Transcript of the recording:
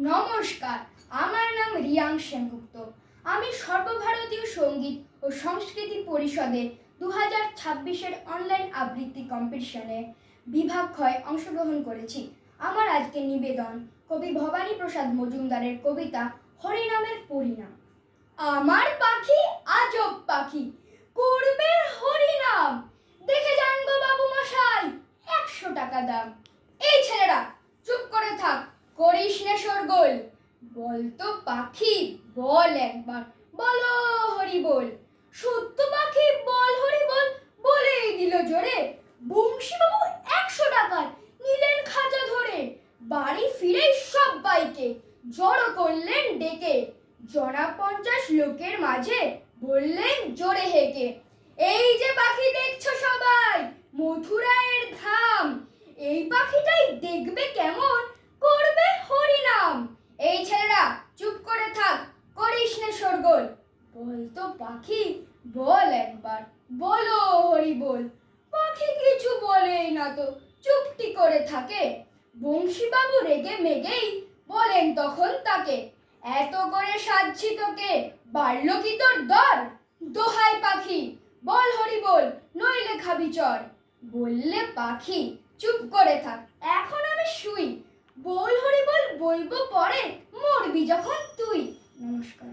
নমস্কার, আমার নাম রিয়াং সেনগুপ্ত। আমি সর্বভারতীয় সঙ্গীত ও সংস্কৃতি পরিষদে 2026-এর অনলাইন আবৃত্তি কম্পিটিশনে বিভাগ ক্ষয়ে অংশগ্রহণ করেছি। আমার আজকের নিবেদন কবি ভবানী প্রসাদ মজুমদারের কবিতা হরিনামের পরিণাম। আমার পাখি আজব পাখি, করবে হরিনাম, দেখে জানবো বাবু মশাই 100 টাকা দাম। এই ছেলেরা চুপ করে থাক, করিস নে শোরগোল। বলতো পাখি বল একবার, বলো হরি বল। সত্য পাখি বল হরি বল, বলেই দিল জোরে। বংশীবাবু 100 টাকার নিলেন খাঁচা ধরে। বাড়ি ফিরে সবাইকে জড়ো করলেন ডেকে। জনা 50 লোকের মাঝে বললেন জোরে হেঁকে, এই যে পাখি দেখছো সবাই, মথুরায়ের ধাম। এই পাখিটাই দেখবে কেমন, করবে হরিনাম। এই ছেলেরা চুপ করে থাক, করিস নে শোরগোল। বলতো পাখি বল একবার, বলো হরি বল। পাখি কিছু বলেই না তো, চুপটি করে থাকে। বংশীবাবু রেগে মেগেই বলেন তখন তাকে, এত করে সাজছি তোকে, বাড়লো কি তোর দর? দোহাই পাখি বল হরি বল, নইলে খাবি চর। বললে পাখি চুপ করে থাক, এখন আমি শুই। বল হরি বল বলবো পরে, মরবি যখন তুই। নমস্কার।